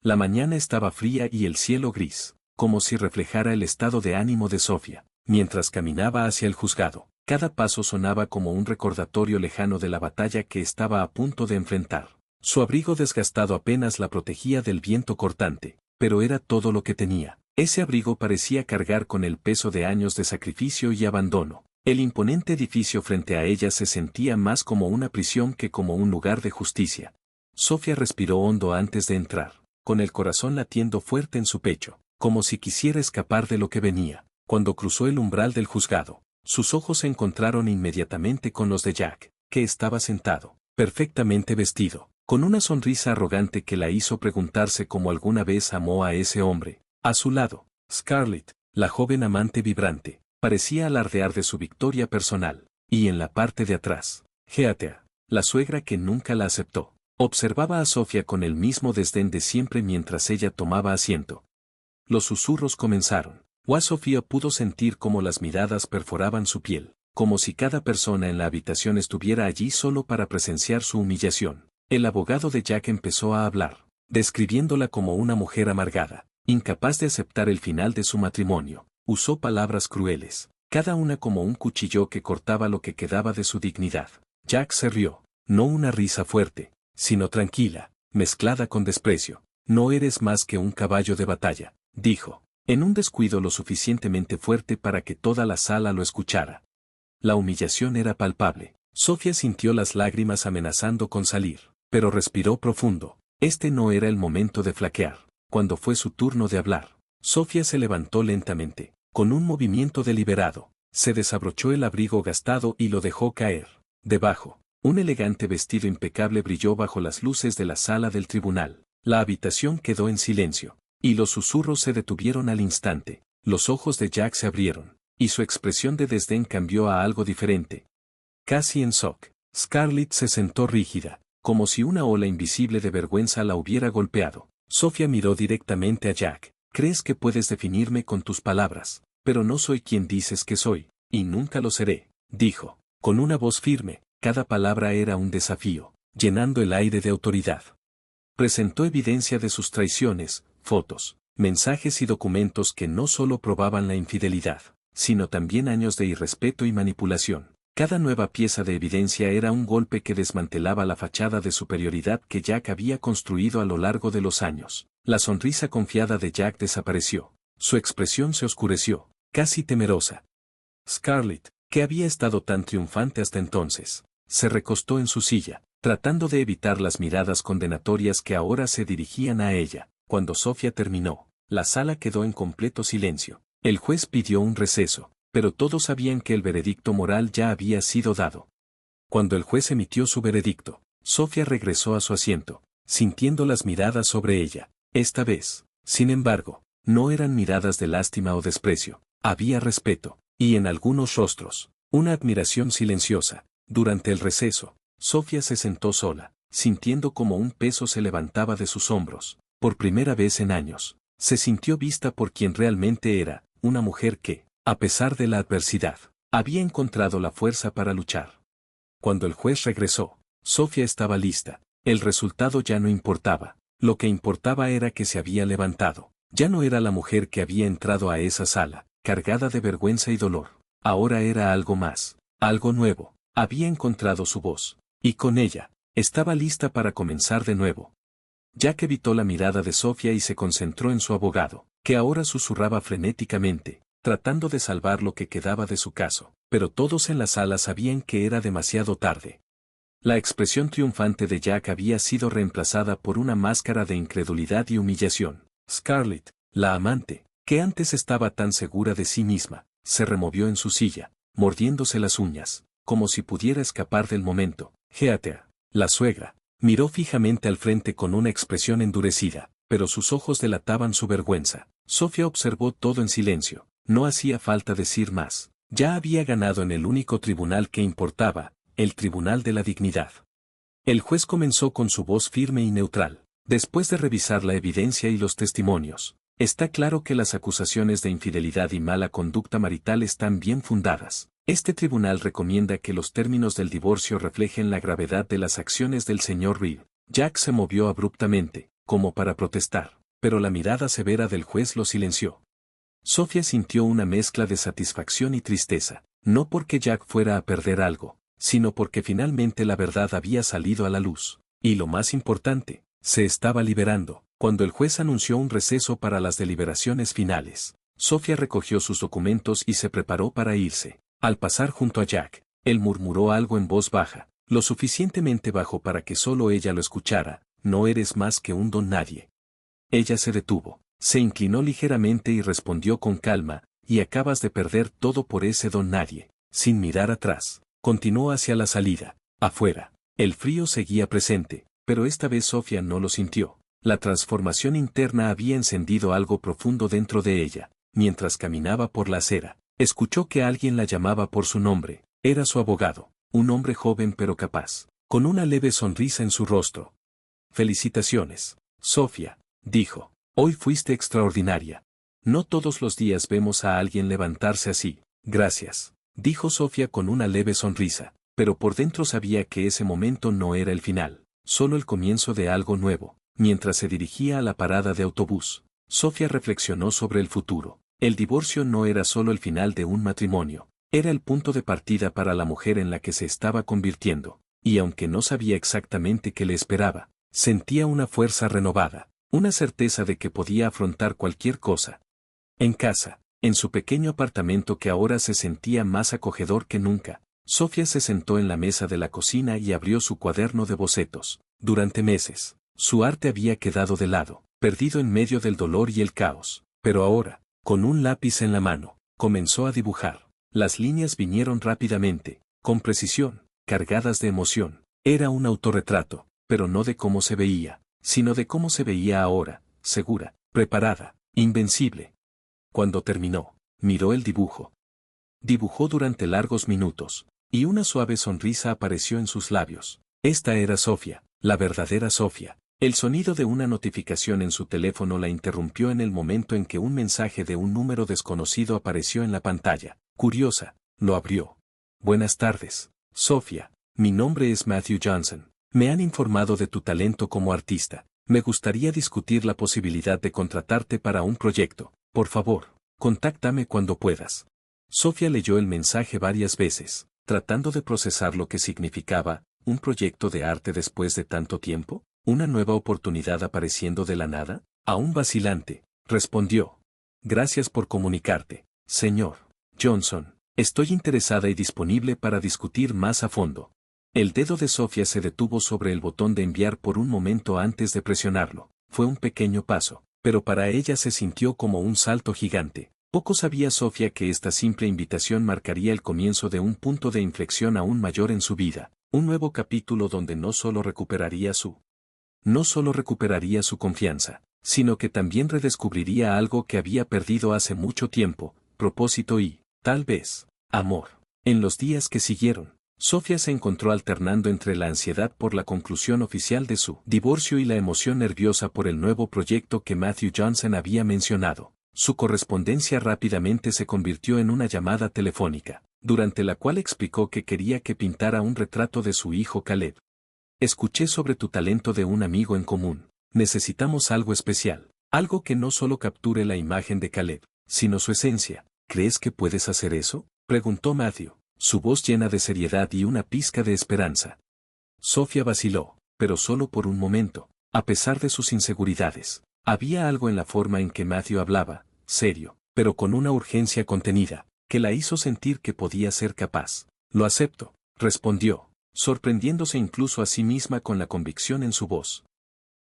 La mañana estaba fría y el cielo gris, como si reflejara el estado de ánimo de Sofía. Mientras caminaba hacia el juzgado, cada paso sonaba como un recordatorio lejano de la batalla que estaba a punto de enfrentar. Su abrigo desgastado apenas la protegía del viento cortante, pero era todo lo que tenía. Ese abrigo parecía cargar con el peso de años de sacrificio y abandono. El imponente edificio frente a ella se sentía más como una prisión que como un lugar de justicia. Sofía respiró hondo antes de entrar, con el corazón latiendo fuerte en su pecho, como si quisiera escapar de lo que venía. Cuando cruzó el umbral del juzgado, sus ojos se encontraron inmediatamente con los de Jack, que estaba sentado, perfectamente vestido, con una sonrisa arrogante que la hizo preguntarse cómo alguna vez amó a ese hombre. A su lado, Scarlett, la joven amante vibrante, parecía alardear de su victoria personal, y en la parte de atrás, Heathcliff, la suegra que nunca la aceptó, observaba a Sofía con el mismo desdén de siempre mientras ella tomaba asiento. Los susurros comenzaron. Sofía pudo sentir cómo las miradas perforaban su piel, como si cada persona en la habitación estuviera allí solo para presenciar su humillación. El abogado de Jack empezó a hablar, describiéndola como una mujer amargada, incapaz de aceptar el final de su matrimonio. Usó palabras crueles, cada una como un cuchillo que cortaba lo que quedaba de su dignidad. Jack se rió, no una risa fuerte, sino tranquila, mezclada con desprecio. No eres más que un caballo de batalla, dijo, en un descuido lo suficientemente fuerte para que toda la sala lo escuchara. La humillación era palpable. Sofía sintió las lágrimas amenazando con salir, pero respiró profundo. Este no era el momento de flaquear. Cuando fue su turno de hablar, Sofía se levantó lentamente, con un movimiento deliberado, se desabrochó el abrigo gastado y lo dejó caer. Debajo, un elegante vestido impecable brilló bajo las luces de la sala del tribunal. La habitación quedó en silencio, y los susurros se detuvieron al instante. Los ojos de Jack se abrieron, y su expresión de desdén cambió a algo diferente. Casi en shock, Scarlett se sentó rígida, como si una ola invisible de vergüenza la hubiera golpeado. Sofía miró directamente a Jack. Crees que puedes definirme con tus palabras, pero no soy quien dices que soy, y nunca lo seré, dijo, con una voz firme. Cada palabra era un desafío, llenando el aire de autoridad. Presentó evidencia de sus traiciones, fotos, mensajes y documentos que no solo probaban la infidelidad, sino también años de irrespeto y manipulación. Cada nueva pieza de evidencia era un golpe que desmantelaba la fachada de superioridad que Jack había construido a lo largo de los años. La sonrisa confiada de Jack desapareció. Su expresión se oscureció, casi temerosa. Scarlett, que había estado tan triunfante hasta entonces, se recostó en su silla, tratando de evitar las miradas condenatorias que ahora se dirigían a ella. Cuando Sofía terminó, la sala quedó en completo silencio. El juez pidió un receso, pero todos sabían que el veredicto moral ya había sido dado. Cuando el juez emitió su veredicto, Sofía regresó a su asiento, sintiendo las miradas sobre ella. Esta vez, sin embargo, no eran miradas de lástima o desprecio, había respeto, y en algunos rostros, una admiración silenciosa. Durante el receso, Sofía se sentó sola, sintiendo como un peso se levantaba de sus hombros. Por primera vez en años, se sintió vista por quien realmente era, una mujer que, a pesar de la adversidad, había encontrado la fuerza para luchar. Cuando el juez regresó, Sofía estaba lista. El resultado ya no importaba. Lo que importaba era que se había levantado. Ya no era la mujer que había entrado a esa sala, cargada de vergüenza y dolor. Ahora era algo más, algo nuevo. Había encontrado su voz, y con ella, estaba lista para comenzar de nuevo. Jack evitó la mirada de Sofía y se concentró en su abogado, que ahora susurraba frenéticamente, tratando de salvar lo que quedaba de su caso, pero todos en la sala sabían que era demasiado tarde. La expresión triunfante de Jack había sido reemplazada por una máscara de incredulidad y humillación. Scarlett, la amante, que antes estaba tan segura de sí misma, se removió en su silla, mordiéndose las uñas, como si pudiera escapar del momento. Heathcliff, la suegra, miró fijamente al frente con una expresión endurecida, pero sus ojos delataban su vergüenza. Sofía observó todo en silencio. No hacía falta decir más. Ya había ganado en el único tribunal que importaba, el Tribunal de la Dignidad. El juez comenzó con su voz firme y neutral. Después de revisar la evidencia y los testimonios, está claro que las acusaciones de infidelidad y mala conducta marital están bien fundadas. Este tribunal recomienda que los términos del divorcio reflejen la gravedad de las acciones del señor Reed. Jack se movió abruptamente, como para protestar, pero la mirada severa del juez lo silenció. Sofía sintió una mezcla de satisfacción y tristeza, no porque Jack fuera a perder algo, sino porque finalmente la verdad había salido a la luz. Y lo más importante, se estaba liberando. Cuando el juez anunció un receso para las deliberaciones finales, Sofía recogió sus documentos y se preparó para irse. Al pasar junto a Jack, él murmuró algo en voz baja, lo suficientemente bajo para que solo ella lo escuchara: no eres más que un don nadie. Ella se detuvo, se inclinó ligeramente y respondió con calma: y acabas de perder todo por ese don nadie. Sin mirar atrás, continuó hacia la salida. Afuera, el frío seguía presente, pero esta vez Sofía no lo sintió. La transformación interna había encendido algo profundo dentro de ella. Mientras caminaba por la acera, escuchó que alguien la llamaba por su nombre. Era su abogado, un hombre joven pero capaz, con una leve sonrisa en su rostro. «Felicitaciones, Sofía», dijo. «Hoy fuiste extraordinaria. No todos los días vemos a alguien levantarse así». «Gracias», dijo Sofía con una leve sonrisa, pero por dentro sabía que ese momento no era el final, solo el comienzo de algo nuevo. Mientras se dirigía a la parada de autobús, Sofía reflexionó sobre el futuro. El divorcio no era solo el final de un matrimonio, era el punto de partida para la mujer en la que se estaba convirtiendo, y aunque no sabía exactamente qué le esperaba, sentía una fuerza renovada, una certeza de que podía afrontar cualquier cosa. En casa, en su pequeño apartamento que ahora se sentía más acogedor que nunca, Sofía se sentó en la mesa de la cocina y abrió su cuaderno de bocetos. Durante meses, su arte había quedado de lado, perdido en medio del dolor y el caos, pero ahora, con un lápiz en la mano, comenzó a dibujar. Las líneas vinieron rápidamente, con precisión, cargadas de emoción. Era un autorretrato, pero no de cómo se veía, sino de cómo se veía ahora, segura, preparada, invencible. Cuando terminó, miró el dibujo. Dibujó durante largos minutos, y una suave sonrisa apareció en sus labios. Esta era Sofía, la verdadera Sofía. El sonido de una notificación en su teléfono la interrumpió en el momento en que un mensaje de un número desconocido apareció en la pantalla. Curiosa, lo abrió. «Buenas tardes, Sofía. Mi nombre es Matthew Johnson. Me han informado de tu talento como artista. Me gustaría discutir la posibilidad de contratarte para un proyecto. Por favor, contáctame cuando puedas». Sofía leyó el mensaje varias veces, tratando de procesar lo que significaba. ¿Un proyecto de arte después de tanto tiempo? ¿Una nueva oportunidad apareciendo de la nada? Aún vacilante, respondió. «Gracias por comunicarte, señor Johnson. Estoy interesada y disponible para discutir más a fondo». El dedo de Sofía se detuvo sobre el botón de enviar por un momento antes de presionarlo. Fue un pequeño paso, pero para ella se sintió como un salto gigante. Poco sabía Sofía que esta simple invitación marcaría el comienzo de un punto de inflexión aún mayor en su vida, un nuevo capítulo donde no solo recuperaría su confianza, sino que también redescubriría algo que había perdido hace mucho tiempo: propósito y, tal vez, amor. En los días que siguieron, Sofía se encontró alternando entre la ansiedad por la conclusión oficial de su divorcio y la emoción nerviosa por el nuevo proyecto que Matthew Johnson había mencionado. Su correspondencia rápidamente se convirtió en una llamada telefónica, durante la cual explicó que quería que pintara un retrato de su hijo Caleb. «Escuché sobre tu talento de un amigo en común. Necesitamos algo especial, algo que no solo capture la imagen de Caleb, sino su esencia. ¿Crees que puedes hacer eso?», preguntó Matthew, su voz llena de seriedad y una pizca de esperanza. Sofía vaciló, pero solo por un momento. A pesar de sus inseguridades, había algo en la forma en que Matthew hablaba, serio, pero con una urgencia contenida, que la hizo sentir que podía ser capaz. «Lo acepto», respondió, sorprendiéndose incluso a sí misma con la convicción en su voz.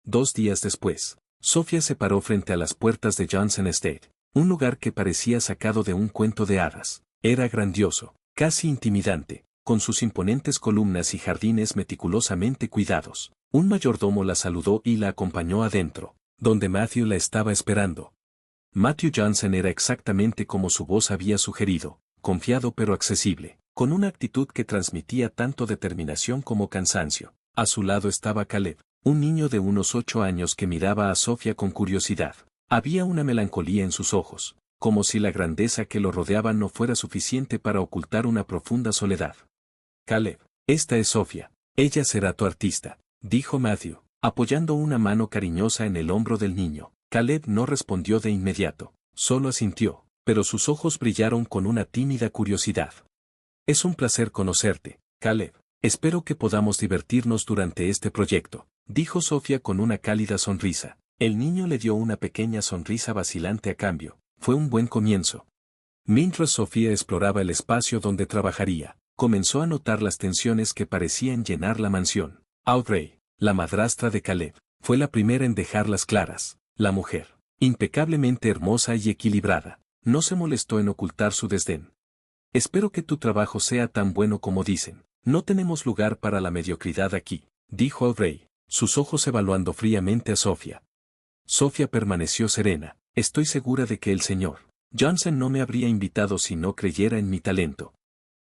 2 días después, Sofía se paró frente a las puertas de Johnson Estate, un lugar que parecía sacado de un cuento de hadas. Era grandioso, casi intimidante, con sus imponentes columnas y jardines meticulosamente cuidados. Un mayordomo la saludó y la acompañó adentro, donde Matthew la estaba esperando. Matthew Johnson era exactamente como su voz había sugerido, confiado pero accesible, con una actitud que transmitía tanto determinación como cansancio. A su lado estaba Caleb, un niño de unos 8 años que miraba a Sofía con curiosidad. Había una melancolía en sus ojos, como si la grandeza que lo rodeaba no fuera suficiente para ocultar una profunda soledad. «Caleb, esta es Sofía. Ella será tu artista», dijo Matthew. apoyando una mano cariñosa en el hombro del niño. Caleb no respondió de inmediato, solo asintió, pero sus ojos brillaron con una tímida curiosidad. Es un placer conocerte, Caleb. Espero que podamos divertirnos durante este proyecto, dijo Sofía con una cálida sonrisa. El niño le dio una pequeña sonrisa vacilante a cambio. Fue un buen comienzo. Mientras Sofía exploraba el espacio donde trabajaría, comenzó a notar las tensiones que parecían llenar la mansión. Audrey, la madrastra de Caleb, fue la primera en dejarlas claras. La mujer, impecablemente hermosa y equilibrada, no se molestó en ocultar su desdén. Espero que tu trabajo sea tan bueno como dicen. No tenemos lugar para la mediocridad aquí, dijo Audrey, sus ojos evaluando fríamente a Sofía. Sofía permaneció serena. Estoy segura de que el señor Johnson no me habría invitado si no creyera en mi talento.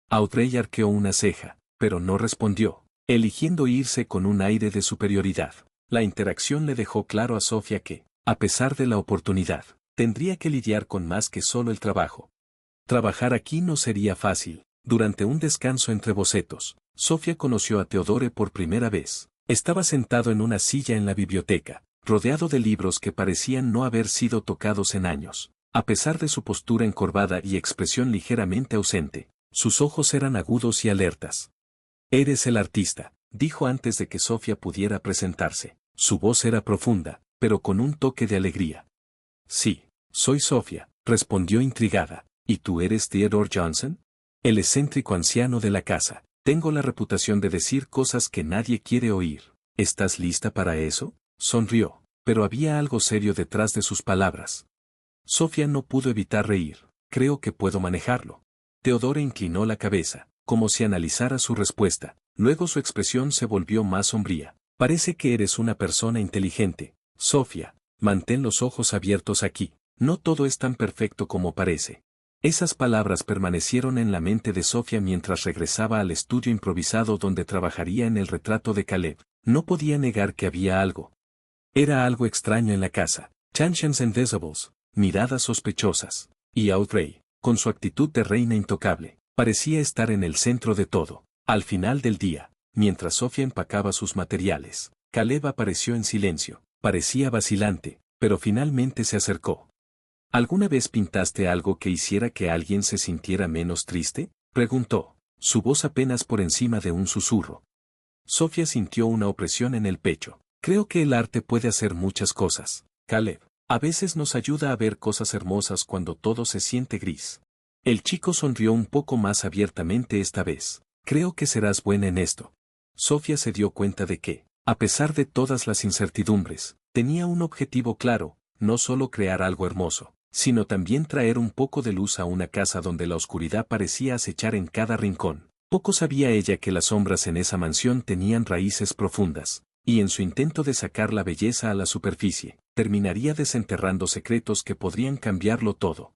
Audrey arqueó una ceja, pero no respondió, eligiendo irse con un aire de superioridad. La interacción le dejó claro a Sofía que, a pesar de la oportunidad, tendría que lidiar con más que solo el trabajo. Trabajar aquí no sería fácil. Durante un descanso entre bocetos, Sofía conoció a Theodore por primera vez. Estaba sentado en una silla en la biblioteca, rodeado de libros que parecían no haber sido tocados en años. A pesar de su postura encorvada y expresión ligeramente ausente, sus ojos eran agudos y alertas. «Eres el artista», dijo antes de que Sofía pudiera presentarse. Su voz era profunda, pero con un toque de alegría. «Sí, soy Sofía», respondió intrigada. «¿Y tú eres Theodore Johnson?» El excéntrico anciano de la casa. Tengo la reputación de decir cosas que nadie quiere oír. ¿Estás lista para eso? Sonrió, pero había algo serio detrás de sus palabras. Sofía no pudo evitar reír. Creo que puedo manejarlo. Theodore inclinó la cabeza, como si analizara su respuesta. Luego su expresión se volvió más sombría. Parece que eres una persona inteligente. Sofía, mantén los ojos abiertos aquí. No todo es tan perfecto como parece. Esas palabras permanecieron en la mente de Sofía mientras regresaba al estudio improvisado donde trabajaría en el retrato de Caleb. No podía negar que había algo. Era algo extraño en la casa. Chanchens and Disables, miradas sospechosas. Y Audrey, con su actitud de reina intocable, parecía estar en el centro de todo. Al final del día, mientras Sofía empacaba sus materiales, Caleb apareció en silencio. Parecía vacilante, pero finalmente se acercó. ¿Alguna vez pintaste algo que hiciera que alguien se sintiera menos triste? Preguntó, su voz apenas por encima de un susurro. Sofía sintió una opresión en el pecho. Creo que el arte puede hacer muchas cosas, Caleb. A veces nos ayuda a ver cosas hermosas cuando todo se siente gris. El chico sonrió un poco más abiertamente esta vez. Creo que serás buena en esto. Sofía se dio cuenta de que, a pesar de todas las incertidumbres, tenía un objetivo claro, no solo crear algo hermoso, sino también traer un poco de luz a una casa donde la oscuridad parecía acechar en cada rincón. Poco sabía ella que las sombras en esa mansión tenían raíces profundas, y en su intento de sacar la belleza a la superficie, terminaría desenterrando secretos que podrían cambiarlo todo.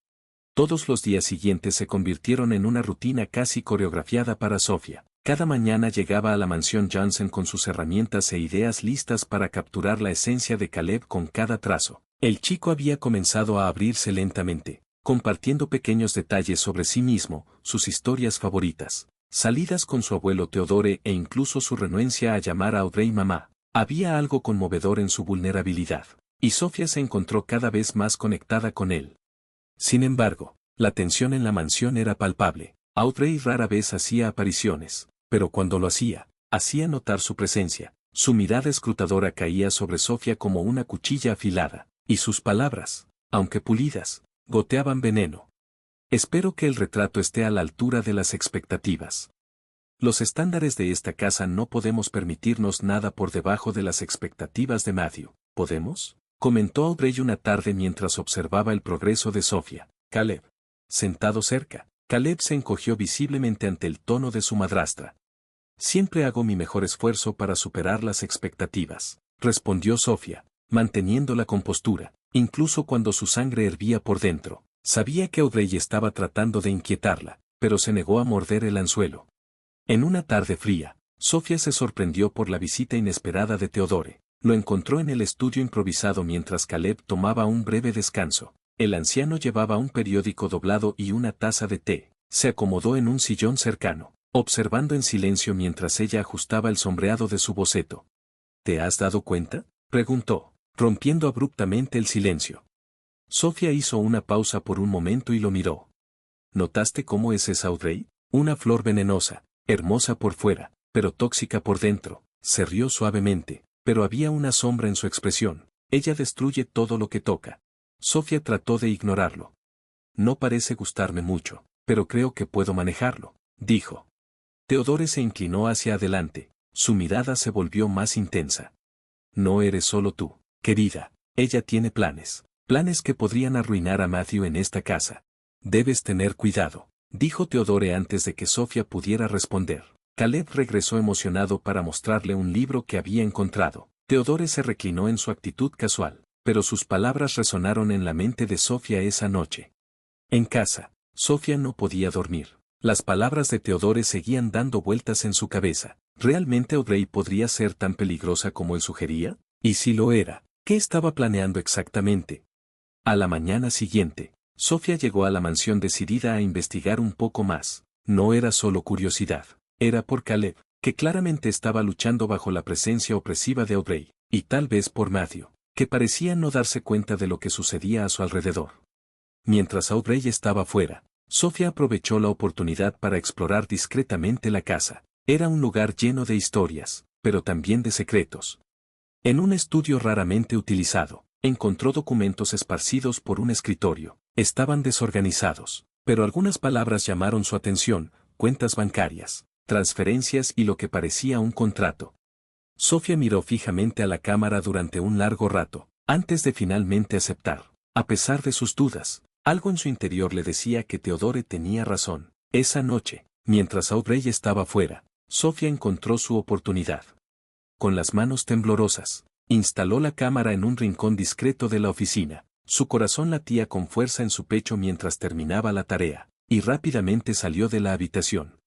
Todos los días siguientes se convirtieron en una rutina casi coreografiada para Sofía. Cada mañana llegaba a la mansión Johnson con sus herramientas e ideas listas para capturar la esencia de Caleb con cada trazo. El chico había comenzado a abrirse lentamente, compartiendo pequeños detalles sobre sí mismo, sus historias favoritas, salidas con su abuelo Theodore e incluso su renuencia a llamar a Audrey mamá. Había algo conmovedor en su vulnerabilidad, y Sofía se encontró cada vez más conectada con él. Sin embargo, la tensión en la mansión era palpable. Audrey rara vez hacía apariciones, pero cuando lo hacía notar su presencia. Su mirada escrutadora caía sobre Sofía como una cuchilla afilada, y sus palabras, aunque pulidas, goteaban veneno. Espero que el retrato esté a la altura de las expectativas. Los estándares de esta casa no podemos permitirnos nada por debajo de las expectativas de Matthew. ¿Podemos?, comentó Audrey una tarde mientras observaba el progreso de Sofía. Caleb. Sentado cerca, Caleb se encogió visiblemente ante el tono de su madrastra. Siempre hago mi mejor esfuerzo para superar las expectativas, respondió Sofía, manteniendo la compostura, incluso cuando su sangre hervía por dentro. Sabía que Audrey estaba tratando de inquietarla, pero se negó a morder el anzuelo. En una tarde fría, Sofía se sorprendió por la visita inesperada de Theodore. Lo encontró en el estudio improvisado mientras Caleb tomaba un breve descanso. El anciano llevaba un periódico doblado y una taza de té. Se acomodó en un sillón cercano, observando en silencio mientras ella ajustaba el sombreado de su boceto. ¿Te has dado cuenta?, preguntó, rompiendo abruptamente el silencio. Sofía hizo una pausa por un momento y lo miró. ¿Notaste cómo es esa Audrey? Una flor venenosa, hermosa por fuera, pero tóxica por dentro. Se rió suavemente, pero había una sombra en su expresión. Ella destruye todo lo que toca. Sofía trató de ignorarlo. No parece gustarme mucho, pero creo que puedo manejarlo, dijo. Teodore se inclinó hacia adelante, su mirada se volvió más intensa. No eres solo tú, querida, ella tiene planes, planes que podrían arruinar a Matthew en esta casa. Debes tener cuidado, dijo Teodore antes de que Sofía pudiera responder. Caleb regresó emocionado para mostrarle un libro que había encontrado. Teodore se reclinó en su actitud casual, pero sus palabras resonaron en la mente de Sofía esa noche. En casa, Sofía no podía dormir. Las palabras de Teodore seguían dando vueltas en su cabeza. ¿Realmente Audrey podría ser tan peligrosa como él sugería? Y si lo era, ¿qué estaba planeando exactamente? A la mañana siguiente, Sofía llegó a la mansión decidida a investigar un poco más. No era solo curiosidad, era por Caleb, que claramente estaba luchando bajo la presencia opresiva de Audrey, y tal vez por Matthew, que parecía no darse cuenta de lo que sucedía a su alrededor. Mientras Audrey estaba fuera, Sofía aprovechó la oportunidad para explorar discretamente la casa. Era un lugar lleno de historias, pero también de secretos. En un estudio raramente utilizado, encontró documentos esparcidos por un escritorio. Estaban desorganizados, pero algunas palabras llamaron su atención: cuentas bancarias, transferencias y lo que parecía un contrato. Sofía miró fijamente a la cámara durante un largo rato, antes de finalmente aceptar. A pesar de sus dudas, algo en su interior le decía que Teodore tenía razón. Esa noche, mientras Audrey estaba fuera, Sofía encontró su oportunidad. Con las manos temblorosas, instaló la cámara en un rincón discreto de la oficina. Su corazón latía con fuerza en su pecho mientras terminaba la tarea, y rápidamente salió de la habitación.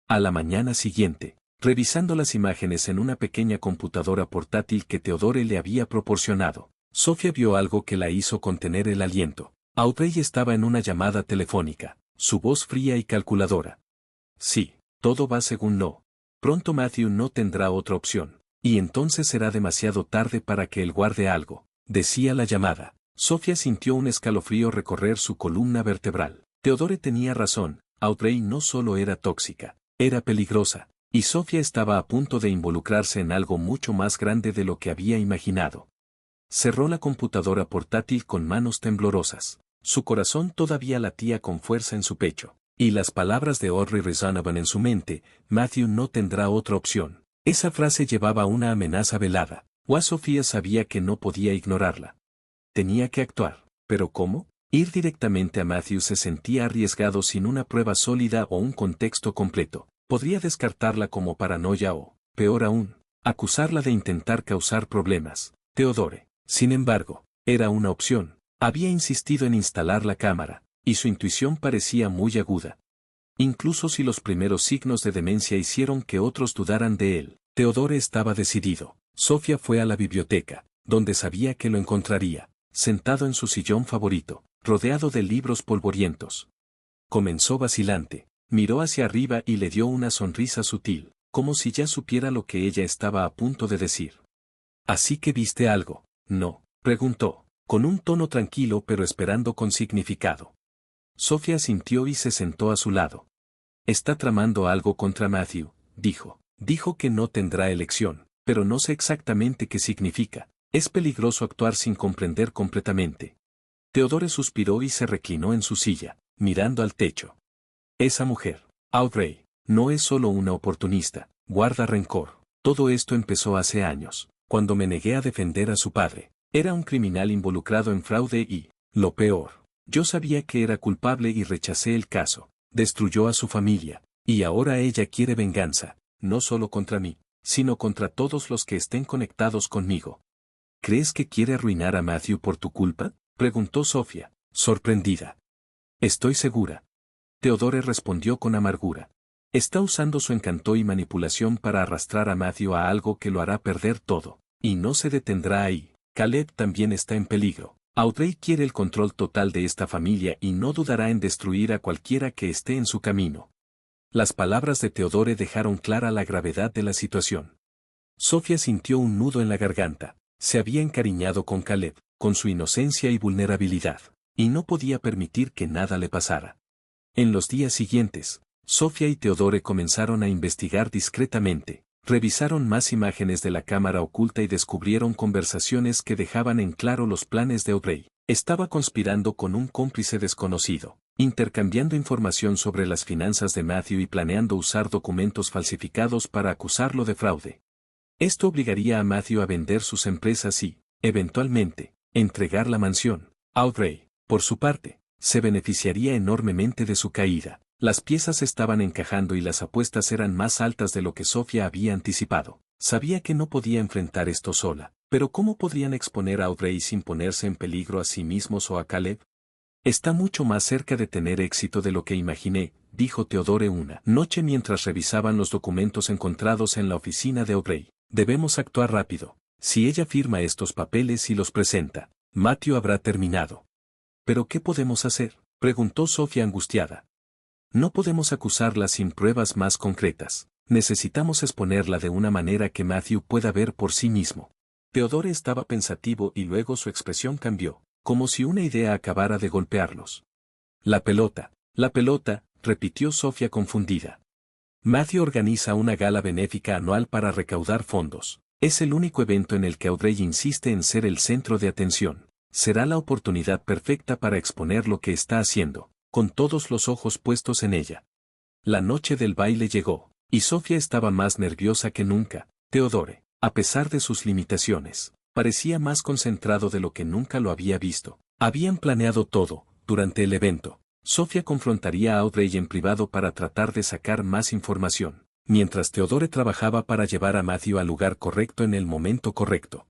A la mañana siguiente, revisando las imágenes en una pequeña computadora portátil que Teodore le había proporcionado, Sofía vio algo que la hizo contener el aliento. Audrey estaba en una llamada telefónica, su voz fría y calculadora. Sí, todo va según lo. Pronto Matthew no tendrá otra opción, y entonces será demasiado tarde para que él guarde algo, decía la llamada. Sofía sintió un escalofrío recorrer su columna vertebral. Teodore tenía razón, Audrey no solo era tóxica, era peligrosa, y Sofía estaba a punto de involucrarse en algo mucho más grande de lo que había imaginado. Cerró la computadora portátil con manos temblorosas. Su corazón todavía latía con fuerza en su pecho, y las palabras de Audrey resonaban en su mente: Matthew no tendrá otra opción. Esa frase llevaba una amenaza velada. Sofía sabía que no podía ignorarla. Tenía que actuar, pero ¿cómo? Ir directamente a Matthew se sentía arriesgado sin una prueba sólida o un contexto completo. Podría descartarla como paranoia o, peor aún, acusarla de intentar causar problemas. Teodore, sin embargo, era una opción. Había insistido en instalar la cámara, y su intuición parecía muy aguda. Incluso si los primeros signos de demencia hicieron que otros dudaran de él, Teodore estaba decidido. Sofía fue a la biblioteca, donde sabía que lo encontraría, sentado en su sillón favorito, rodeado de libros polvorientos. Comenzó vacilante, miró hacia arriba y le dio una sonrisa sutil, como si ya supiera lo que ella estaba a punto de decir. ¿Así que viste algo? No, preguntó, con un tono tranquilo pero esperando con significado. Sofía asintió y se sentó a su lado. Está tramando algo contra Matthew, dijo. Dijo que no tendrá elección, pero no sé exactamente qué significa. Es peligroso actuar sin comprender completamente. Teodore suspiró y se reclinó en su silla, mirando al techo. Esa mujer, Audrey, no es solo una oportunista, guarda rencor. Todo esto empezó hace años, cuando me negué a defender a su padre. Era un criminal involucrado en fraude y, lo peor, yo sabía que era culpable y rechacé el caso. Destruyó a su familia, y ahora ella quiere venganza, no solo contra mí, sino contra todos los que estén conectados conmigo. ¿Crees que quiere arruinar a Matthew por tu culpa?, preguntó Sofía, sorprendida. Estoy segura. Teodore respondió con amargura. Está usando su encanto y manipulación para arrastrar a Matthew a algo que lo hará perder todo, y no se detendrá ahí. Caleb también está en peligro. Audrey quiere el control total de esta familia y no dudará en destruir a cualquiera que esté en su camino. Las palabras de Teodore dejaron clara la gravedad de la situación. Sofía sintió un nudo en la garganta. Se había encariñado con Caleb, con su inocencia y vulnerabilidad, y no podía permitir que nada le pasara. En los días siguientes, Sofía y Theodore comenzaron a investigar discretamente. Revisaron más imágenes de la cámara oculta y descubrieron conversaciones que dejaban en claro los planes de Audrey. Estaba conspirando con un cómplice desconocido, intercambiando información sobre las finanzas de Matthew y planeando usar documentos falsificados para acusarlo de fraude. Esto obligaría a Matthew a vender sus empresas y, eventualmente, entregar la mansión. Audrey, por su parte, se beneficiaría enormemente de su caída. Las piezas estaban encajando y las apuestas eran más altas de lo que Sofía había anticipado. Sabía que no podía enfrentar esto sola, pero ¿cómo podrían exponer a Audrey sin ponerse en peligro a sí mismos o a Caleb? Está mucho más cerca de tener éxito de lo que imaginé, dijo Theodore una noche mientras revisaban los documentos encontrados en la oficina de Audrey. Debemos actuar rápido. Si ella firma estos papeles y los presenta, Matthew habrá terminado. ¿Pero qué podemos hacer?, preguntó Sofía angustiada. No podemos acusarla sin pruebas más concretas. Necesitamos exponerla de una manera que Matthew pueda ver por sí mismo. Theodore estaba pensativo y luego su expresión cambió, como si una idea acabara de golpearlos. La pelota, repitió Sofía confundida. Matthew organiza una gala benéfica anual para recaudar fondos. Es el único evento en el que Audrey insiste en ser el centro de atención. Será la oportunidad perfecta para exponer lo que está haciendo, con todos los ojos puestos en ella. La noche del baile llegó, y Sofía estaba más nerviosa que nunca. Theodore, a pesar de sus limitaciones, parecía más concentrado de lo que nunca lo había visto. Habían planeado todo. Durante el evento, Sofía confrontaría a Audrey en privado para tratar de sacar más información, mientras Theodore trabajaba para llevar a Matthew al lugar correcto en el momento correcto.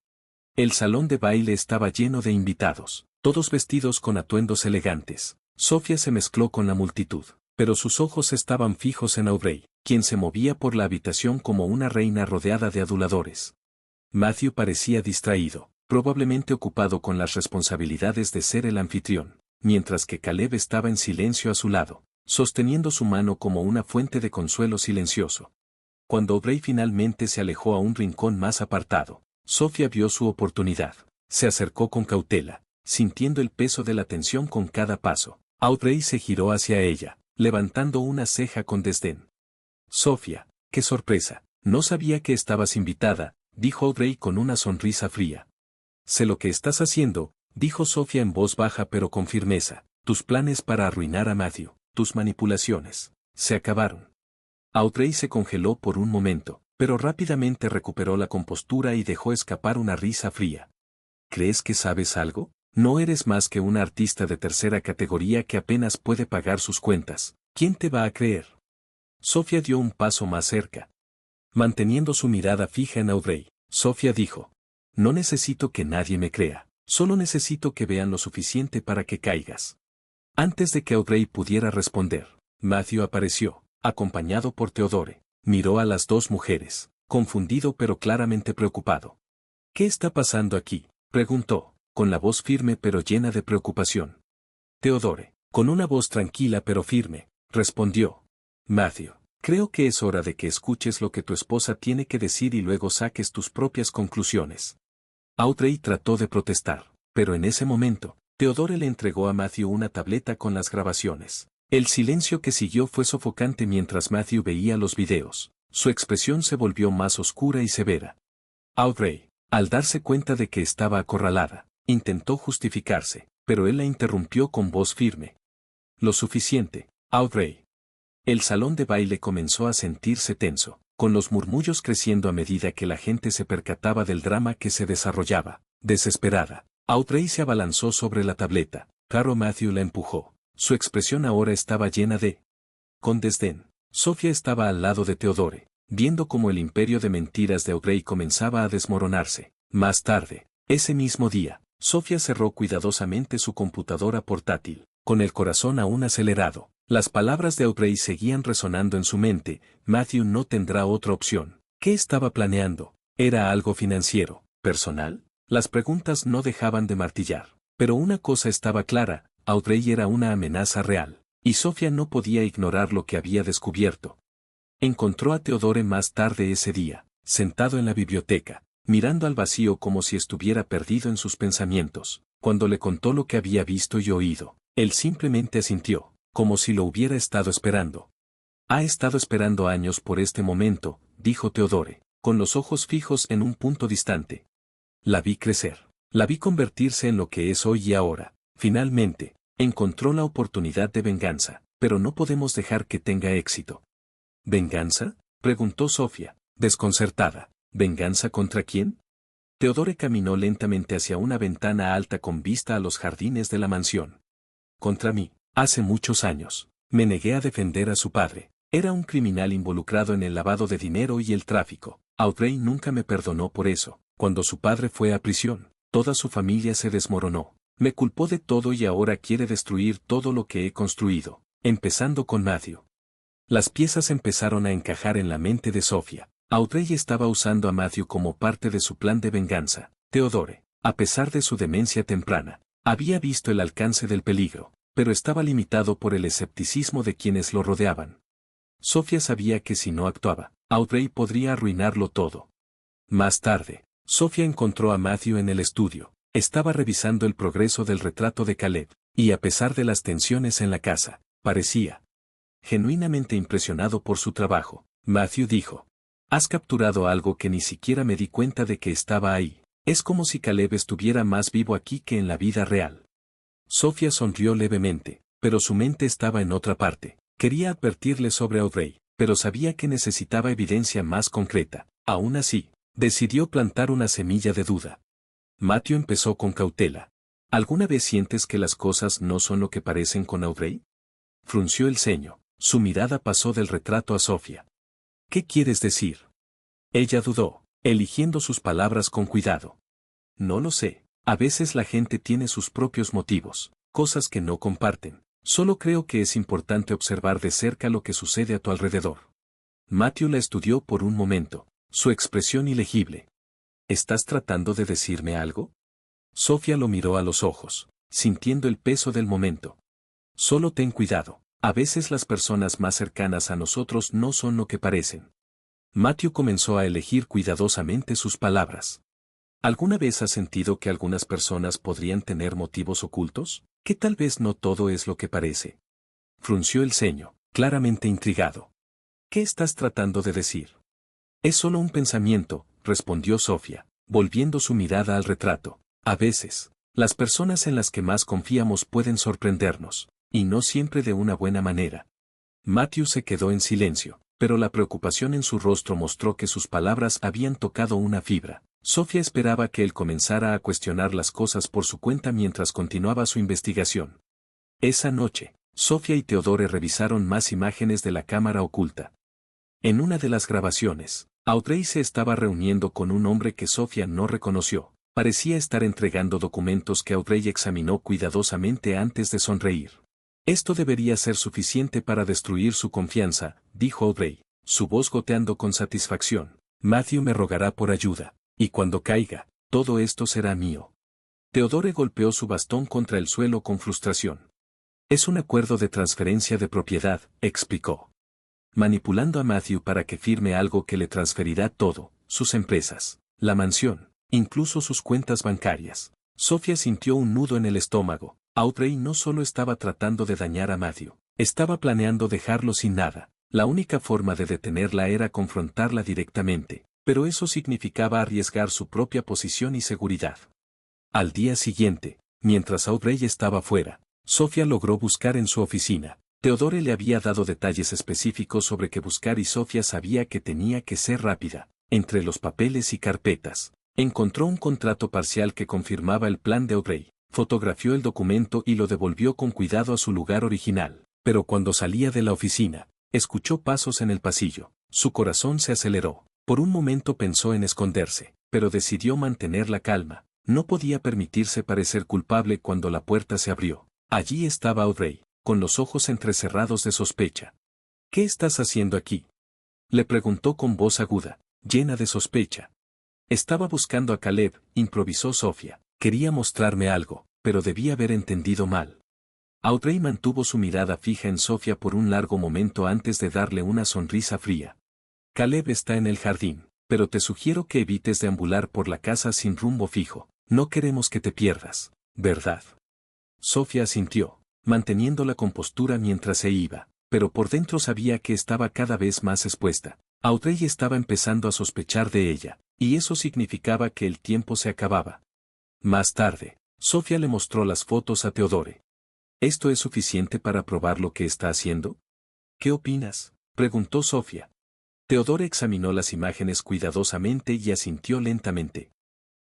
El salón de baile estaba lleno de invitados, todos vestidos con atuendos elegantes. Sofía se mezcló con la multitud, pero sus ojos estaban fijos en Audrey, quien se movía por la habitación como una reina rodeada de aduladores. Matthew parecía distraído, probablemente ocupado con las responsabilidades de ser el anfitrión, mientras que Caleb estaba en silencio a su lado, sosteniendo su mano como una fuente de consuelo silencioso. Cuando Audrey finalmente se alejó a un rincón más apartado, Sofía vio su oportunidad. Se acercó con cautela, sintiendo el peso de la tensión con cada paso. Audrey se giró hacia ella, levantando una ceja con desdén. Sofía, qué sorpresa, no sabía que estabas invitada, dijo Audrey con una sonrisa fría. Sé lo que estás haciendo, dijo Sofía en voz baja pero con firmeza. Tus planes para arruinar a Matthew, tus manipulaciones, se acabaron. Audrey se congeló por un momento, pero rápidamente recuperó la compostura y dejó escapar una risa fría. ¿Crees que sabes algo? No eres más que una artista de tercera categoría que apenas puede pagar sus cuentas. ¿Quién te va a creer? Sofía dio un paso más cerca. Manteniendo su mirada fija en Audrey, Sofía dijo: no necesito que nadie me crea, solo necesito que vean lo suficiente para que caigas. Antes de que Audrey pudiera responder, Matthew apareció, acompañado por Theodore. Miró a las dos mujeres, confundido pero claramente preocupado. ¿Qué está pasando aquí?, preguntó, con la voz firme pero llena de preocupación. Theodore, con una voz tranquila pero firme, respondió: Matthew, creo que es hora de que escuches lo que tu esposa tiene que decir y luego saques tus propias conclusiones. Audrey trató de protestar, pero en ese momento, Theodore le entregó a Matthew una tableta con las grabaciones. El silencio que siguió fue sofocante mientras Matthew veía los videos. Su expresión se volvió más oscura y severa. Audrey, al darse cuenta de que estaba acorralada, intentó justificarse, pero él la interrumpió con voz firme. Lo suficiente, Audrey. El salón de baile comenzó a sentirse tenso, con los murmullos creciendo a medida que la gente se percataba del drama que se desarrollaba. Desesperada, Audrey se abalanzó sobre la tableta, pero Matthew la empujó. Su expresión ahora estaba llena de con desdén. Sofía estaba al lado de Theodore, viendo cómo el imperio de mentiras de Audrey comenzaba a desmoronarse. Más tarde, ese mismo día, Sofía cerró cuidadosamente su computadora portátil, con el corazón aún acelerado. Las palabras de Audrey seguían resonando en su mente: Matthew no tendrá otra opción. ¿Qué estaba planeando? ¿Era algo financiero, personal? Las preguntas no dejaban de martillar. Pero una cosa estaba clara: Audrey era una amenaza real, y Sofía no podía ignorar lo que había descubierto. Encontró a Theodore más tarde ese día, sentado en la biblioteca, mirando al vacío como si estuviera perdido en sus pensamientos. Cuando le contó lo que había visto y oído, él simplemente asintió, como si lo hubiera estado esperando. Ha estado esperando años por este momento, dijo Theodore, con los ojos fijos en un punto distante. La vi crecer. La vi convertirse en lo que es hoy y ahora. Finalmente, encontró la oportunidad de venganza, pero no podemos dejar que tenga éxito. ¿Venganza?, preguntó Sofía, desconcertada. ¿Venganza contra quién? Theodore caminó lentamente hacia una ventana alta con vista a los jardines de la mansión. Contra mí. Hace muchos años, me negué a defender a su padre. Era un criminal involucrado en el lavado de dinero y el tráfico. Audrey nunca me perdonó por eso. Cuando su padre fue a prisión, toda su familia se desmoronó. Me culpó de todo y ahora quiere destruir todo lo que he construido, empezando con Matthew. Las piezas empezaron a encajar en la mente de Sofía. Audrey estaba usando a Matthew como parte de su plan de venganza. Theodore, a pesar de su demencia temprana, había visto el alcance del peligro, pero estaba limitado por el escepticismo de quienes lo rodeaban. Sofía sabía que si no actuaba, Audrey podría arruinarlo todo. Más tarde, Sofía encontró a Matthew en el estudio. Estaba revisando el progreso del retrato de Caleb, y a pesar de las tensiones en la casa, parecía genuinamente impresionado por su trabajo. Matthew dijo: «Has capturado algo que ni siquiera me di cuenta de que estaba ahí. Es como si Caleb estuviera más vivo aquí que en la vida real». Sofía sonrió levemente, pero su mente estaba en otra parte. Quería advertirle sobre Audrey, pero sabía que necesitaba evidencia más concreta. Aún así, decidió plantar una semilla de duda. Matthew empezó con cautela. ¿Alguna vez sientes que las cosas no son lo que parecen con Audrey? Frunció el ceño. Su mirada pasó del retrato a Sofía. ¿Qué quieres decir? Ella dudó, eligiendo sus palabras con cuidado. No lo sé. A veces la gente tiene sus propios motivos, cosas que no comparten. Solo creo que es importante observar de cerca lo que sucede a tu alrededor. Matthew la estudió por un momento, su expresión ilegible. ¿Estás tratando de decirme algo? Sofía lo miró a los ojos, sintiendo el peso del momento. Solo ten cuidado, a veces las personas más cercanas a nosotros no son lo que parecen. Matthew comenzó a elegir cuidadosamente sus palabras. ¿Alguna vez has sentido que algunas personas podrían tener motivos ocultos? ¿Que tal vez no todo es lo que parece? Frunció el ceño, claramente intrigado. ¿Qué estás tratando de decir? Es solo un pensamiento, respondió Sofía, volviendo su mirada al retrato. A veces, las personas en las que más confiamos pueden sorprendernos, y no siempre de una buena manera. Matthew se quedó en silencio, pero la preocupación en su rostro mostró que sus palabras habían tocado una fibra. Sofía esperaba que él comenzara a cuestionar las cosas por su cuenta mientras continuaba su investigación. Esa noche, Sofía y Theodore revisaron más imágenes de la cámara oculta. En una de las grabaciones, Audrey se estaba reuniendo con un hombre que Sofía no reconoció. Parecía estar entregando documentos que Audrey examinó cuidadosamente antes de sonreír. Esto debería ser suficiente para destruir su confianza, dijo Audrey, su voz goteando con satisfacción. Matthew me rogará por ayuda, y cuando caiga, todo esto será mío. Theodore golpeó su bastón contra el suelo con frustración. Es un acuerdo de transferencia de propiedad, explicó. Manipulando a Matthew para que firme algo que le transferirá todo, sus empresas, la mansión, incluso sus cuentas bancarias. Sofía sintió un nudo en el estómago. Audrey no solo estaba tratando de dañar a Matthew, estaba planeando dejarlo sin nada. La única forma de detenerla era confrontarla directamente, pero eso significaba arriesgar su propia posición y seguridad. Al día siguiente, mientras Audrey estaba fuera, Sofía logró buscar en su oficina. Theodore le había dado detalles específicos sobre qué buscar y Sofía sabía que tenía que ser rápida. Entre los papeles y carpetas, encontró un contrato parcial que confirmaba el plan de Audrey. Fotografió el documento y lo devolvió con cuidado a su lugar original. Pero cuando salía de la oficina, escuchó pasos en el pasillo. Su corazón se aceleró. Por un momento pensó en esconderse, pero decidió mantener la calma. No podía permitirse parecer culpable cuando la puerta se abrió. Allí estaba Audrey, con los ojos entrecerrados de sospecha. ¿Qué estás haciendo aquí?, le preguntó con voz aguda, llena de sospecha. Estaba buscando a Caleb, improvisó Sofía. Quería mostrarme algo, pero debía haber entendido mal. Audrey mantuvo su mirada fija en Sofía por un largo momento antes de darle una sonrisa fría. Caleb está en el jardín, pero te sugiero que evites deambular por la casa sin rumbo fijo. No queremos que te pierdas, ¿verdad? Sofía asintió, manteniendo la compostura mientras se iba, pero por dentro sabía que estaba cada vez más expuesta. Audrey estaba empezando a sospechar de ella, y eso significaba que el tiempo se acababa. Más tarde, Sofía le mostró las fotos a Theodore. ¿Esto es suficiente para probar lo que está haciendo? ¿Qué opinas?, preguntó Sofía. Theodore examinó las imágenes cuidadosamente y asintió lentamente.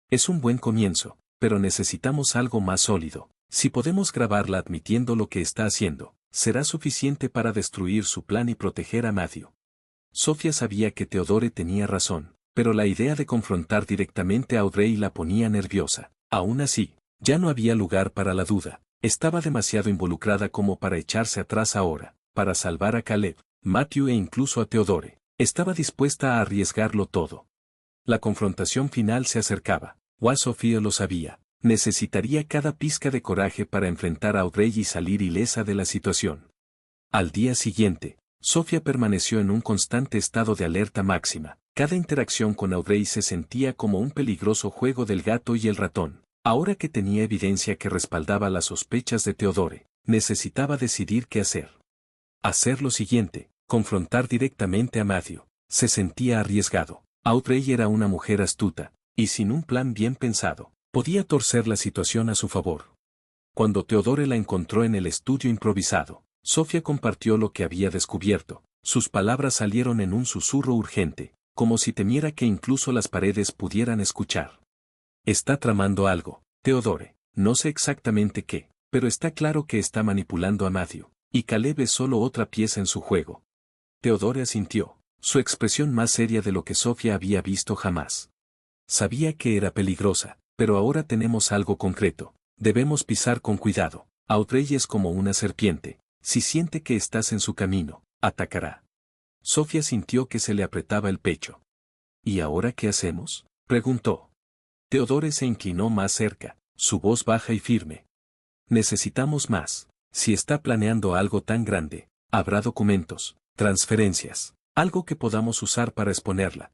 Es un buen comienzo, pero necesitamos algo más sólido. Si podemos grabarla admitiendo lo que está haciendo, será suficiente para destruir su plan y proteger a Matthew. Sofía sabía que Theodore tenía razón, pero la idea de confrontar directamente a Audrey la ponía nerviosa. Aún así, ya no había lugar para la duda. Estaba demasiado involucrada como para echarse atrás ahora. Para salvar a Caleb, Matthew e incluso a Theodore, estaba dispuesta a arriesgarlo todo. La confrontación final se acercaba. Sofía lo sabía. Necesitaría cada pizca de coraje para enfrentar a Audrey y salir ilesa de la situación. Al día siguiente, Sofía permaneció en un constante estado de alerta máxima. Cada interacción con Audrey se sentía como un peligroso juego del gato y el ratón. Ahora que tenía evidencia que respaldaba las sospechas de Theodore, necesitaba decidir qué hacer. Hacer lo siguiente, confrontar directamente a Matthew. Se sentía arriesgado. Audrey era una mujer astuta, y sin un plan bien pensado, podía torcer la situación a su favor. Cuando Theodore la encontró en el estudio improvisado, Sofía compartió lo que había descubierto. Sus palabras salieron en un susurro urgente, como si temiera que incluso las paredes pudieran escuchar. Está tramando algo, Theodore, no sé exactamente qué, pero está claro que está manipulando a Matthew, y Caleb es solo otra pieza en su juego. Theodore asintió, su expresión más seria de lo que Sofía había visto jamás. Sabía que era peligrosa, pero ahora tenemos algo concreto. Debemos pisar con cuidado. Audrey es como una serpiente. Si siente que estás en su camino, atacará. Sofía sintió que se le apretaba el pecho. ¿Y ahora qué hacemos?, preguntó. Theodore se inclinó más cerca, su voz baja y firme. Necesitamos más. Si está planeando algo tan grande, habrá documentos, transferencias, algo que podamos usar para exponerla.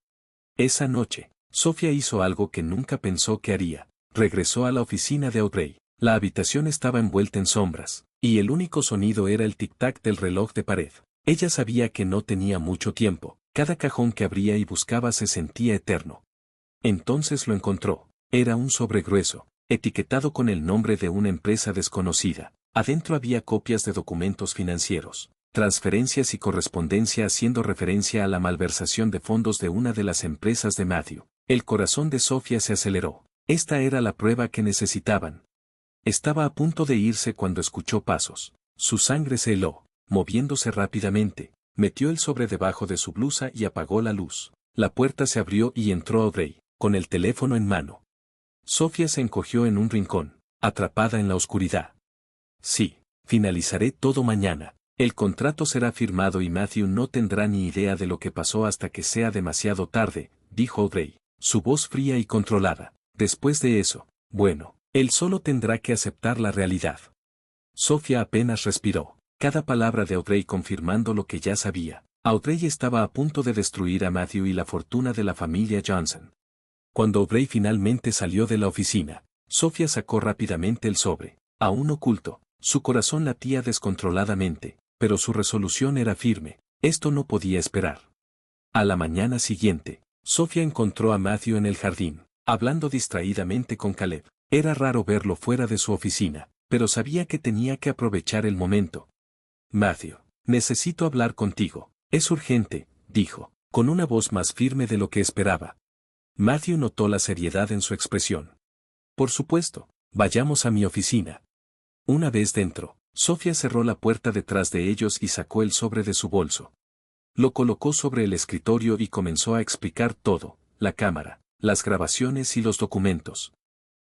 Esa noche, Sofía hizo algo que nunca pensó que haría. Regresó a la oficina de Audrey. La habitación estaba envuelta en sombras, y el único sonido era el tic-tac del reloj de pared. Ella sabía que no tenía mucho tiempo. Cada cajón que abría y buscaba se sentía eterno. Entonces lo encontró. Era un sobre grueso, etiquetado con el nombre de una empresa desconocida. Adentro había copias de documentos financieros, transferencias y correspondencia haciendo referencia a la malversación de fondos de una de las empresas de Matthew. El corazón de Sofía se aceleró. Esta era la prueba que necesitaban. Estaba a punto de irse cuando escuchó pasos. Su sangre se heló, moviéndose rápidamente. Metió el sobre debajo de su blusa y apagó la luz. La puerta se abrió y entró Audrey, con el teléfono en mano. Sofía se encogió en un rincón, atrapada en la oscuridad. Sí, finalizaré todo mañana. El contrato será firmado y Matthew no tendrá ni idea de lo que pasó hasta que sea demasiado tarde, dijo Audrey, su voz fría y controlada. Después de eso, bueno, él solo tendrá que aceptar la realidad. Sofía apenas respiró, cada palabra de Audrey confirmando lo que ya sabía. Audrey estaba a punto de destruir a Matthew y la fortuna de la familia Johnson. Cuando Audrey finalmente salió de la oficina, Sofía sacó rápidamente el sobre, aún oculto. Su corazón latía descontroladamente, pero su resolución era firme. Esto no podía esperar. A la mañana siguiente, Sofía encontró a Matthew en el jardín, hablando distraídamente con Caleb. Era raro verlo fuera de su oficina, pero sabía que tenía que aprovechar el momento. Matthew, necesito hablar contigo. Es urgente, dijo, con una voz más firme de lo que esperaba. Matthew notó la seriedad en su expresión. Por supuesto, vayamos a mi oficina. Una vez dentro, Sofía cerró la puerta detrás de ellos y sacó el sobre de su bolso. Lo colocó sobre el escritorio y comenzó a explicar todo, la cámara, las grabaciones y los documentos.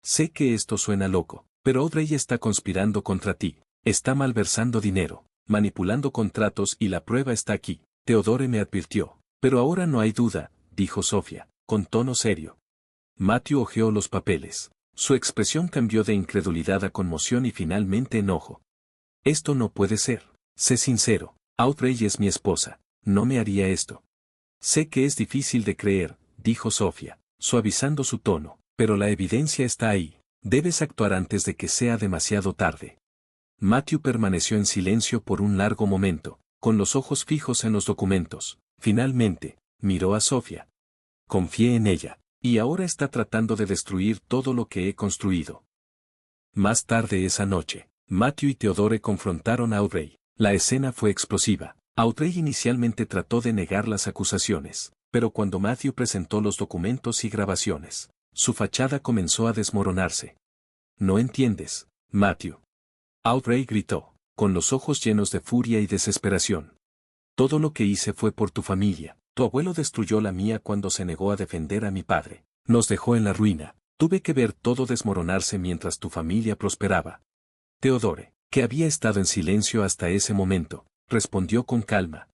Sé que esto suena loco, pero Audrey está conspirando contra ti, está malversando dinero, manipulando contratos y la prueba está aquí. Theodore me advirtió. Pero ahora no hay duda, dijo Sofía, con tono serio. Matthew hojeó los papeles. Su expresión cambió de incredulidad a conmoción y finalmente enojo. Esto no puede ser. Sé sincero, Audrey es mi esposa, no me haría esto. Sé que es difícil de creer, dijo Sofía, suavizando su tono, pero la evidencia está ahí. Debes actuar antes de que sea demasiado tarde. Matthew permaneció en silencio por un largo momento, con los ojos fijos en los documentos. Finalmente, miró a Sofía. Confié en ella, y ahora está tratando de destruir todo lo que he construido. Más tarde esa noche, Matthew y Theodore confrontaron a Audrey. La escena fue explosiva. Audrey inicialmente trató de negar las acusaciones, pero cuando Matthew presentó los documentos y grabaciones, su fachada comenzó a desmoronarse. «No entiendes, Matthew». Audrey gritó, con los ojos llenos de furia y desesperación. «Todo lo que hice fue por tu familia. Tu abuelo destruyó la mía cuando se negó a defender a mi padre. Nos dejó en la ruina. Tuve que ver todo desmoronarse mientras tu familia prosperaba». Theodore, que había estado en silencio hasta ese momento, respondió con calma.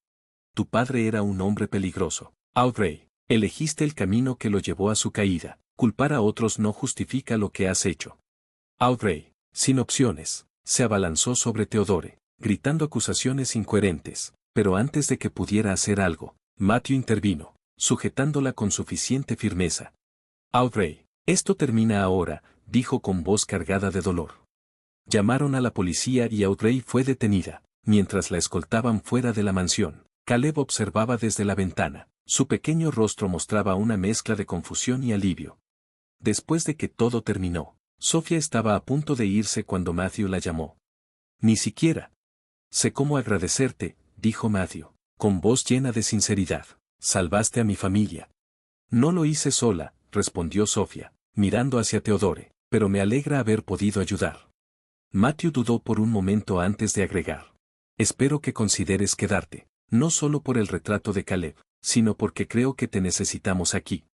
«Tu padre era un hombre peligroso. Audrey, elegiste el camino que lo llevó a su caída. Culpar a otros no justifica lo que has hecho». Audrey, sin opciones, se abalanzó sobre Theodore, gritando acusaciones incoherentes, pero antes de que pudiera hacer algo, Matthew intervino, sujetándola con suficiente firmeza. «Audrey, esto termina ahora», dijo con voz cargada de dolor. Llamaron a la policía y Audrey fue detenida. Mientras la escoltaban fuera de la mansión, Caleb observaba desde la ventana. Su pequeño rostro mostraba una mezcla de confusión y alivio. Después de que todo terminó, Sofía estaba a punto de irse cuando Matthew la llamó. «Ni siquiera sé cómo agradecerte», dijo Matthew, con voz llena de sinceridad. «Salvaste a mi familia». «No lo hice sola», respondió Sofía, mirando hacia Theodore, «pero me alegra haber podido ayudar». Matthew dudó por un momento antes de agregar. «Espero que consideres quedarte, no solo por el retrato de Caleb, sino porque creo que te necesitamos aquí».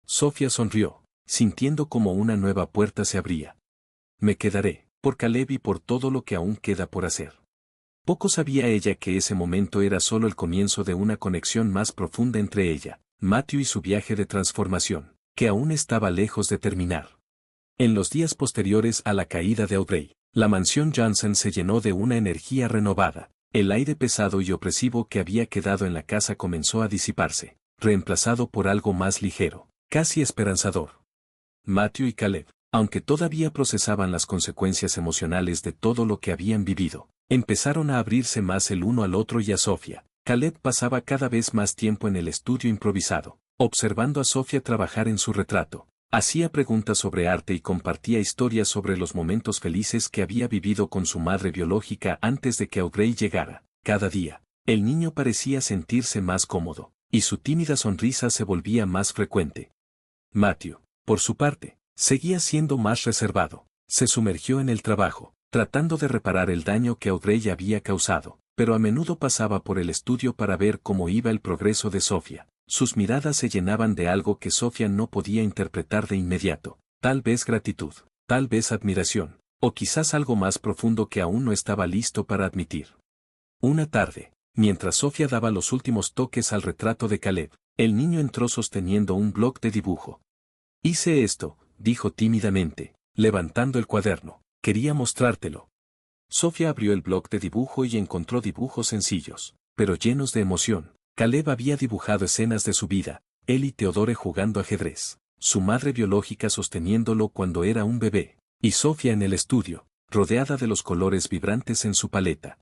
Sofía sonrió, sintiendo como una nueva puerta se abría. «Me quedaré, por Caleb y por todo lo que aún queda por hacer». Poco sabía ella que ese momento era solo el comienzo de una conexión más profunda entre ella, Matthew y su viaje de transformación, que aún estaba lejos de terminar. En los días posteriores a la caída de Audrey, la mansión Johnson se llenó de una energía renovada. El aire pesado y opresivo que había quedado en la casa comenzó a disiparse, reemplazado por algo más ligero, casi esperanzador. Matthew y Caleb, aunque todavía procesaban las consecuencias emocionales de todo lo que habían vivido, empezaron a abrirse más el uno al otro y a Sofía. Caleb pasaba cada vez más tiempo en el estudio improvisado, observando a Sofía trabajar en su retrato. Hacía preguntas sobre arte y compartía historias sobre los momentos felices que había vivido con su madre biológica antes de que Audrey llegara. Cada día, el niño parecía sentirse más cómodo, y su tímida sonrisa se volvía más frecuente. Matthew, por su parte, seguía siendo más reservado. Se sumergió en el trabajo, tratando de reparar el daño que Audrey había causado, pero a menudo pasaba por el estudio para ver cómo iba el progreso de Sofía. Sus miradas se llenaban de algo que Sofía no podía interpretar de inmediato, tal vez gratitud, tal vez admiración, o quizás algo más profundo que aún no estaba listo para admitir. Una tarde, mientras Sofía daba los últimos toques al retrato de Caleb, el niño entró sosteniendo un bloc de dibujo. «Hice esto», dijo tímidamente, levantando el cuaderno. «Quería mostrártelo». Sofía abrió el bloc de dibujo y encontró dibujos sencillos, pero llenos de emoción. Caleb había dibujado escenas de su vida, él y Theodore jugando ajedrez, su madre biológica sosteniéndolo cuando era un bebé, y Sofía en el estudio, rodeada de los colores vibrantes en su paleta.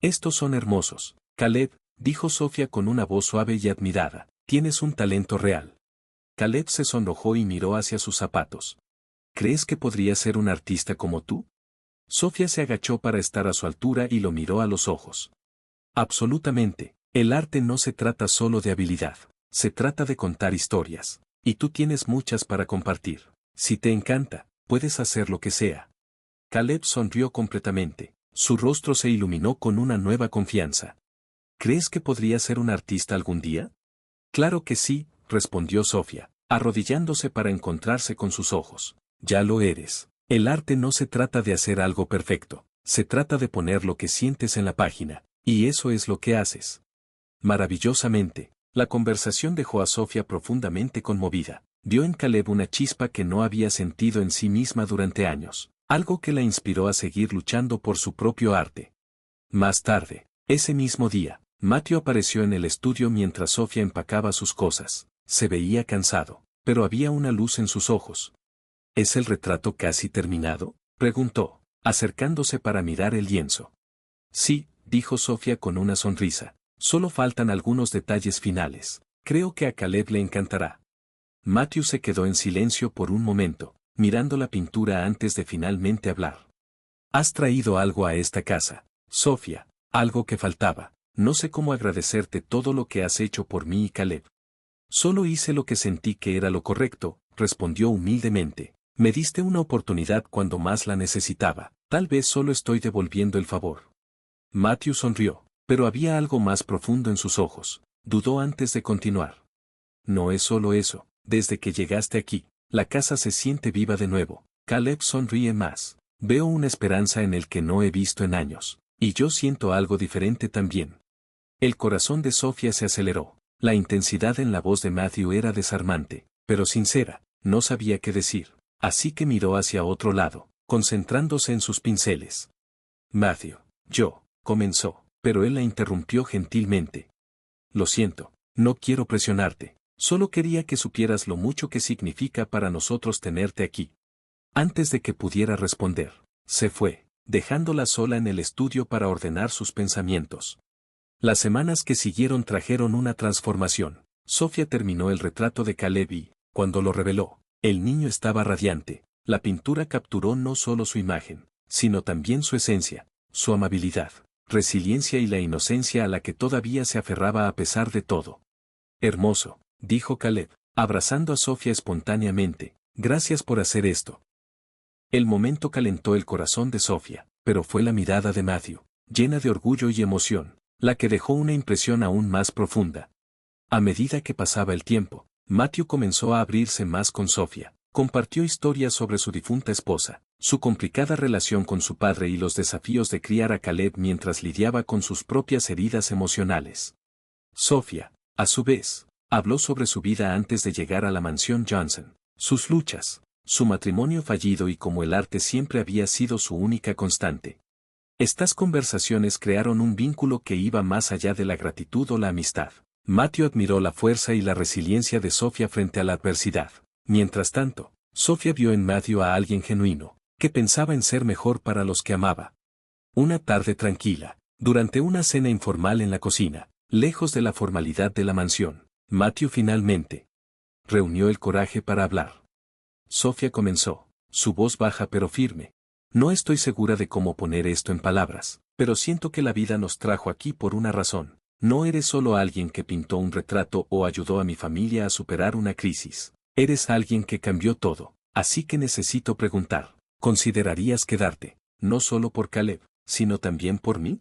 «Estos son hermosos, Caleb», dijo Sofía con una voz suave y admirada. «Tienes un talento real». Caleb se sonrojó y miró hacia sus zapatos. «¿Crees que podría ser un artista como tú?». Sofía se agachó para estar a su altura y lo miró a los ojos. «Absolutamente. El arte no se trata solo de habilidad, se trata de contar historias, y tú tienes muchas para compartir. Si te encanta, puedes hacer lo que sea». Caleb sonrió completamente, su rostro se iluminó con una nueva confianza. «¿Crees que podría ser un artista algún día?». «Claro que sí», respondió Sofía, arrodillándose para encontrarse con sus ojos. «Ya lo eres. El arte no se trata de hacer algo perfecto, se trata de poner lo que sientes en la página, y eso es lo que haces». Maravillosamente, la conversación dejó a Sofía profundamente conmovida. Vio en Caleb una chispa que no había sentido en sí misma durante años, algo que la inspiró a seguir luchando por su propio arte. Más tarde, ese mismo día, Matthew apareció en el estudio mientras Sofía empacaba sus cosas. Se veía cansado, pero había una luz en sus ojos. ¿Es el retrato casi terminado?, preguntó, acercándose para mirar el lienzo. Sí, dijo Sofía con una sonrisa. Solo faltan algunos detalles finales. Creo que a Caleb le encantará. Matthew se quedó en silencio por un momento, mirando la pintura antes de finalmente hablar. Has traído algo a esta casa, Sofía, algo que faltaba. No sé cómo agradecerte todo lo que has hecho por mí y Caleb. Solo hice lo que sentí que era lo correcto, respondió humildemente. Me diste una oportunidad cuando más la necesitaba. Tal vez solo estoy devolviendo el favor. Matthew sonrió, pero había algo más profundo en sus ojos. Dudó antes de continuar. No es solo eso. Desde que llegaste aquí, la casa se siente viva de nuevo. Caleb sonríe más. Veo una esperanza en el que no he visto en años. Y yo siento algo diferente también. El corazón de Sofía se aceleró. La intensidad en la voz de Matthew era desarmante, pero sincera. No sabía qué decir. Así que miró hacia otro lado, concentrándose en sus pinceles. Matthew, comenzó, pero él la interrumpió gentilmente. Lo siento, no quiero presionarte. Solo quería que supieras lo mucho que significa para nosotros tenerte aquí. Antes de que pudiera responder, se fue, dejándola sola en el estudio para ordenar sus pensamientos. Las semanas que siguieron trajeron una transformación. Sofía terminó el retrato de Caleb y, cuando lo reveló, el niño estaba radiante. La pintura capturó no solo su imagen, sino también su esencia, su amabilidad, resiliencia y la inocencia a la que todavía se aferraba a pesar de todo. Hermoso, dijo Caleb, abrazando a Sofía espontáneamente. Gracias por hacer esto. El momento calentó el corazón de Sofía, pero fue la mirada de Matthew, llena de orgullo y emoción, la que dejó una impresión aún más profunda. A medida que pasaba el tiempo, Matthew comenzó a abrirse más con Sofía. Compartió historias sobre su difunta esposa, su complicada relación con su padre y los desafíos de criar a Caleb mientras lidiaba con sus propias heridas emocionales. Sofía, a su vez, habló sobre su vida antes de llegar a la mansión Johnson, sus luchas, su matrimonio fallido y cómo el arte siempre había sido su única constante. Estas conversaciones crearon un vínculo que iba más allá de la gratitud o la amistad. Matthew admiró la fuerza y la resiliencia de Sofía frente a la adversidad. Mientras tanto, Sofía vio en Matthew a alguien genuino, que pensaba en ser mejor para los que amaba. Una tarde tranquila, durante una cena informal en la cocina, lejos de la formalidad de la mansión, Matthew finalmente reunió el coraje para hablar. Sofía comenzó, su voz baja pero firme. No estoy segura de cómo poner esto en palabras, pero siento que la vida nos trajo aquí por una razón. No eres solo alguien que pintó un retrato o ayudó a mi familia a superar una crisis. Eres alguien que cambió todo, así que necesito preguntar, ¿considerarías quedarte, no solo por Caleb, sino también por mí?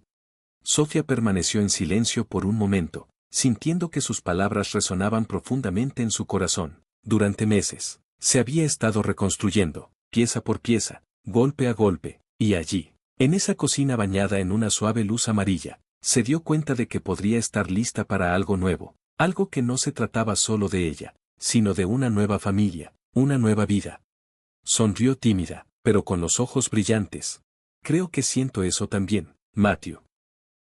Sofía permaneció en silencio por un momento, sintiendo que sus palabras resonaban profundamente en su corazón. Durante meses, se había estado reconstruyendo, pieza por pieza, golpe a golpe, y allí, en esa cocina bañada en una suave luz amarilla, se dio cuenta de que podría estar lista para algo nuevo, algo que no se trataba solo de ella, sino de una nueva familia, una nueva vida. Sonrió tímida, pero con los ojos brillantes. Creo que siento eso también, Matthew.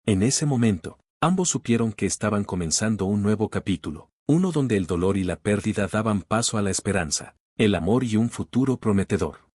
En ese momento, ambos supieron que estaban comenzando un nuevo capítulo, uno donde el dolor y la pérdida daban paso a la esperanza, el amor y un futuro prometedor.